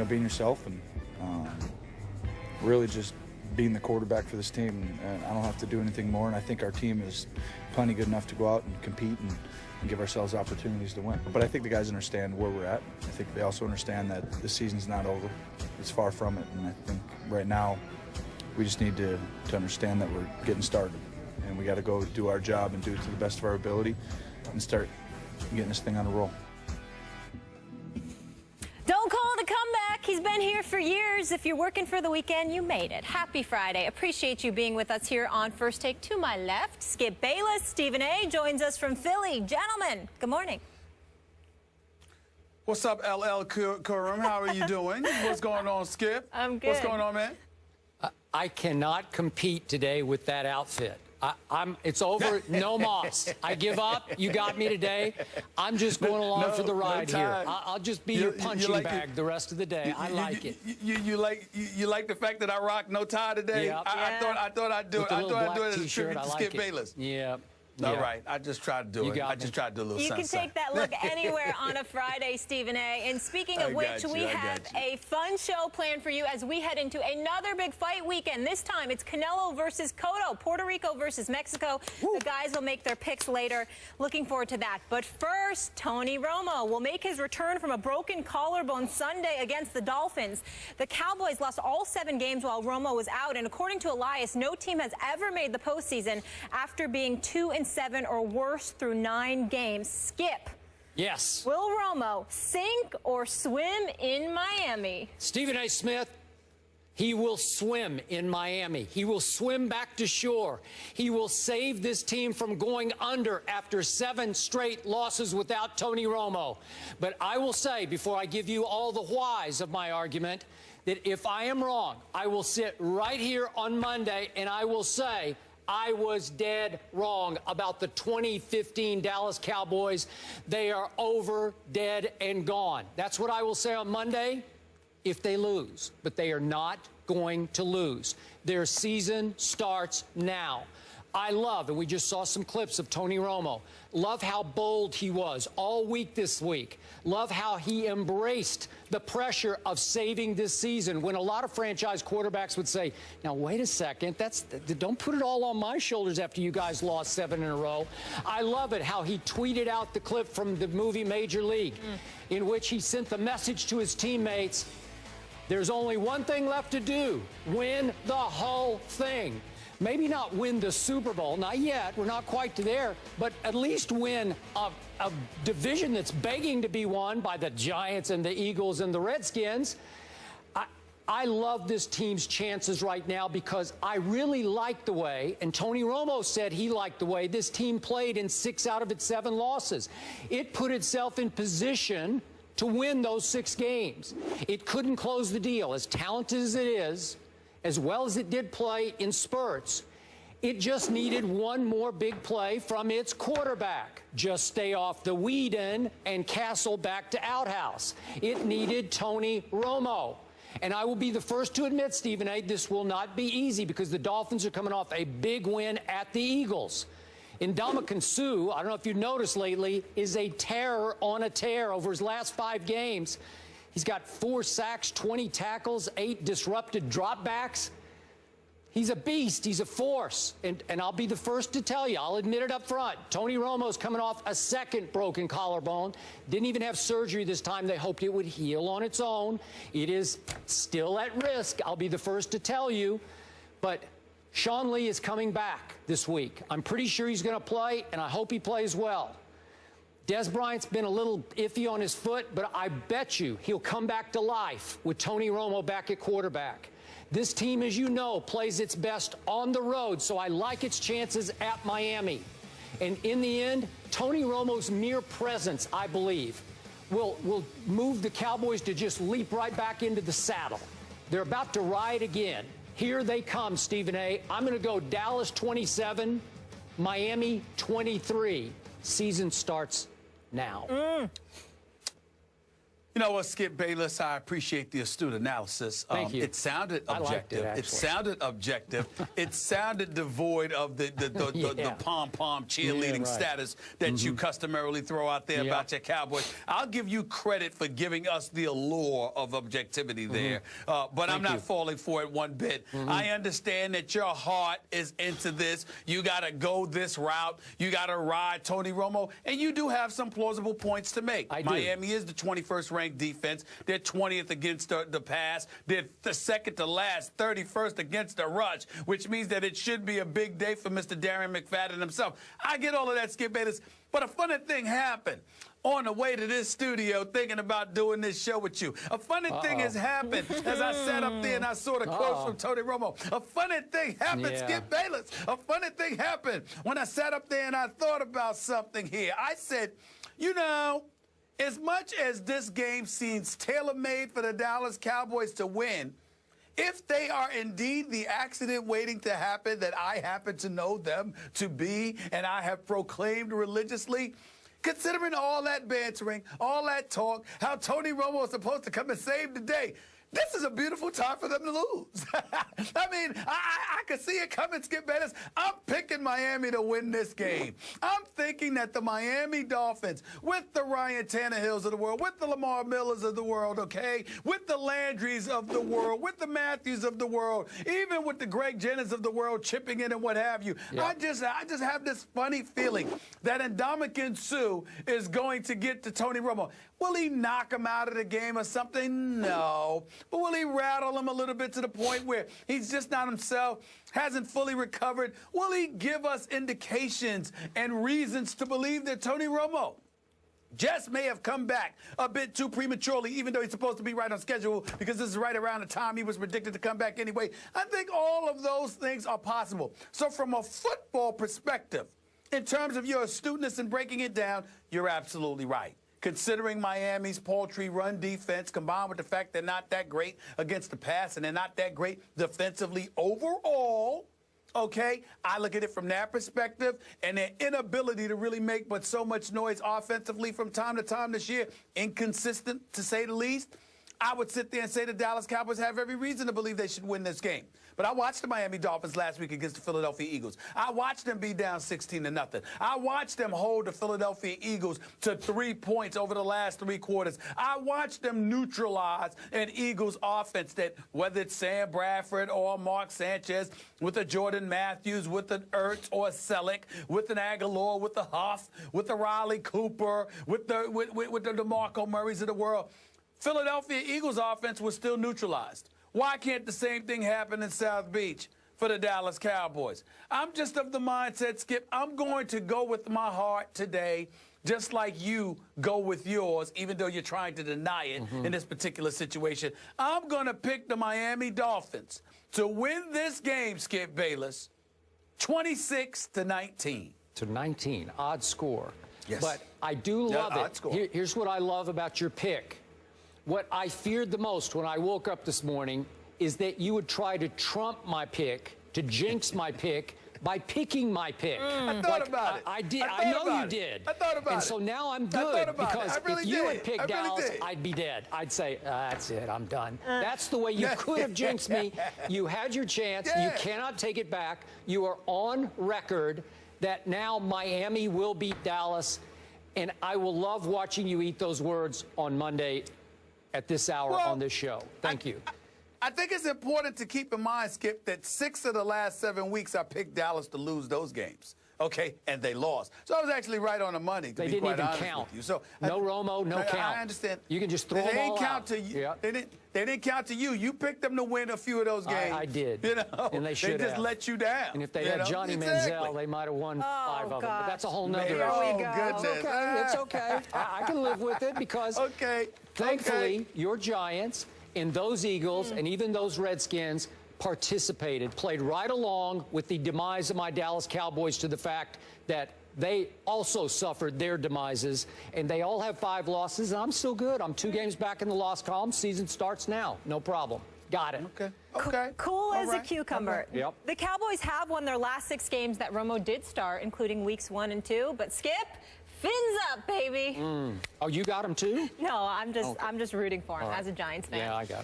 being yourself and really just being the quarterback for this team. And I don't have to do anything more, and I think our team is plenty good enough to go out and compete and give ourselves opportunities to win. But I think the guys understand where we're at. I think they also understand that the season's not over. It's far from it, and I think right now we just need to understand that we're getting started, and we got to go do our job and do it to the best of our ability and start getting this thing on a roll. Don't call it a comeback. He's been here for years. If you're working for the weekend, you made it. Happy Friday. Appreciate you being with us here on First Take. To my left, Skip Bayless. Stephen A. joins us from Philly. Gentlemen, good morning. What's up, LL Kurum? How are you doing? What's going on, Skip? I'm good. What's going on, man? I cannot compete today with that outfit. It's over. No moss. I give up. You got me today. I'm just going along for the ride here. I'll just be your punching bag the rest of the day. I like it. You like the fact that I rock no tie today? Yep. I thought I'd do it. I thought I'd do it as a tribute to Skip Bayless. Yeah. All right, I just tried to do it. I just tried to do a little something. You can take that look anywhere on a Friday, Stephen A. And speaking of which, we have a fun show planned for you as we head into another big fight weekend. This time, it's Canelo versus Cotto, Puerto Rico versus Mexico. Woo. The guys will make their picks later. Looking forward to that. But first, Tony Romo will make his return from a broken collarbone Sunday against the Dolphins. The Cowboys lost all 7 games while Romo was out, and according to Elias, no team has ever made the postseason after being 2-7 or worse through 9 games. Skip. Yes. Will Romo sink or swim in Miami? Stephen A. Smith, he will swim in Miami. He will swim back to shore. He will save this team from going under after 7 straight losses without Tony Romo. But I will say, before I give you all the whys of my argument, that if I am wrong, I will sit right here on Monday and I will say, I was dead wrong about the 2015 Dallas Cowboys. They are over, dead, and gone. That's what I will say on Monday if they lose. But they are not going to lose. Their season starts now. I love, and we just saw some clips of Tony Romo, love how bold he was all week this week. Love how he embraced the pressure of saving this season when a lot of franchise quarterbacks would say, now, wait a second, don't put it all on my shoulders after you guys lost 7 in a row. I love it how he tweeted out the clip from the movie Major League in which he sent the message to his teammates, there's only one thing left to do, win the whole thing. Maybe not win the Super Bowl, not yet, we're not quite there, but at least win a division that's begging to be won by the Giants and the Eagles and the Redskins. I love this team's chances right now because I really like the way, and Tony Romo said he liked the way this team played in 6 out of its 7 losses. It put itself in position to win those 6 games. It couldn't close the deal. As talented as it is, as well as it did play in spurts, it just needed one more big play from its quarterback. Just stay off the Whedon and Castle back to outhouse. It needed Tony Romo. And I will be the first to admit, Stephen A., this will not be easy because the Dolphins are coming off a big win at the Eagles. Ndamukong Suh, I don't know if you've noticed lately, is a terror on a tear over his last 5 games. He's got 4 sacks, 20 tackles, 8 disrupted dropbacks. He's a beast. He's a force. And I'll be the first to tell you, I'll admit it up front, Tony Romo's coming off a 2nd broken collarbone. Didn't even have surgery this time. They hoped it would heal on its own. It is still at risk. I'll be the first to tell you. But Sean Lee is coming back this week. I'm pretty sure he's going to play, and I hope he plays well. Des Bryant's been a little iffy on his foot, but I bet you he'll come back to life with Tony Romo back at quarterback. This team, as you know, plays its best on the road, so I like its chances at Miami. And in the end, Tony Romo's mere presence, I believe, will move the Cowboys to just leap right back into the saddle. They're about to ride again. Here they come, Stephen A. I'm going to go Dallas 27, Miami 23. Season starts now. You know what, Skip Bayless, I appreciate the astute analysis. Thank you. It sounded objective. It sounded objective. It sounded devoid of the pom-pom cheerleading status that you customarily throw out there about your Cowboys. I'll give you credit for giving us the allure of objectivity there, but I'm not falling for it one bit. I understand that your heart is into this. You got to go this route. You got to ride Tony Romo, and you do have some plausible points to make. Miami is the 21st ranked defense. They're 20th against the pass. They're the second to last, 31st against the rush, which means that it should be a big day for Mr. Darren McFadden himself. I get all of that, Skip Bayless, but a funny thing happened on the way to this studio thinking about doing this show with you. A funny thing has happened as I sat up there and I saw the quotes from Tony Romo. A funny thing happened, Skip Bayless. A funny thing happened when I sat up there and I thought about something here. I said, you know, as much as this game seems tailor-made for the Dallas Cowboys to win, if they are indeed the accident waiting to happen that I happen to know them to be and I have proclaimed religiously, considering all that bantering, all that talk, how Tony Romo is supposed to come and save the day, this is a beautiful time for them to lose. I mean, I could see it coming, Skip Bayless. I'm picking Miami to win this game. I'm thinking that the Miami Dolphins, with the Ryan Tannehills of the world, with the Lamar Millers of the world, okay, with the Landrys of the world, with the Matthews of the world, even with the Greg Jennings of the world chipping in and what have you, I just have this funny feeling that Ndamukong Suh is going to get to Tony Romo. Will he knock him out of the game or something? No. But will he rattle him a little bit to the point where he's just not himself, hasn't fully recovered? Will he give us indications and reasons to believe that Tony Romo just may have come back a bit too prematurely, even though he's supposed to be right on schedule because this is right around the time he was predicted to come back anyway? I think all of those things are possible. So from a football perspective, in terms of your astuteness in breaking it down, you're absolutely right. Considering Miami's paltry run defense, combined with the fact they're not that great against the pass and they're not that great defensively overall, okay, I look at it from that perspective, and their inability to really make but so much noise offensively from time to time this year, inconsistent to say the least, I would sit there and say the Dallas Cowboys have every reason to believe they should win this game. But I watched the Miami Dolphins last week against the Philadelphia Eagles. I watched them be down 16-0. I watched them hold the Philadelphia Eagles to 3 points over the last 3 quarters. I watched them neutralize an Eagles offense that, whether it's Sam Bradford or Mark Sanchez, with a Jordan Matthews, with an Ertz or a Selleck, with an Aguilar, with a Huff, with a Riley Cooper, with the DeMarco Murrays of the world, Philadelphia Eagles offense was still neutralized. Why can't the same thing happen in South Beach for the Dallas Cowboys? I'm just of the mindset, Skip, I'm going to go with my heart today, just like you go with yours, even though you're trying to deny it in this particular situation. I'm going to pick the Miami Dolphins to win this game, Skip Bayless, 26-19. To 19, odd score. Yes. But I do love it. Here's what I love about your pick. What I feared the most when I woke up this morning is that you would try to trump my pick, to jinx my pick, by picking my pick. I thought about it. I did. I know you did. I thought about it. And so now I'm good because if you had picked Dallas, did. I'd be dead. I'd say, that's it, I'm done. That's the way you could have jinxed me. You had your chance. You cannot take it back. You are on record that now Miami will beat Dallas, and I will love watching you eat those words on Monday at this hour on this show. Thank you. I think it's important to keep in mind, Skip, that 6 of the last 7 weeks I picked Dallas to lose those games. Okay, and they lost. So I was actually right on the money, to be quite honest with you. So no Romo, no count. I understand. You can just throw them all out. They didn't count to you. You picked them to win a few of those games. I did. You know, and they should have. They just let you down. And if they had Johnny Manziel, they might have won 5 of them. But that's a whole nother issue. Oh, goodness. It's okay. It's okay. I can live with it because thankfully your Giants and those Eagles and even those Redskins participated, played right along with the demise of my Dallas Cowboys to the fact that they also suffered their demises, and they all have 5 losses, and I'm still good. I'm 2 games back in the loss column. Season starts now. No problem. Got it. Okay. Cool as a cucumber. Yep. The Cowboys have won their last 6 games that Romo did start, including weeks 1 and 2. But Skip, Fins up, baby. Oh, you got him too? No, I'm just rooting for him as a Giants fan. Yeah, I got it.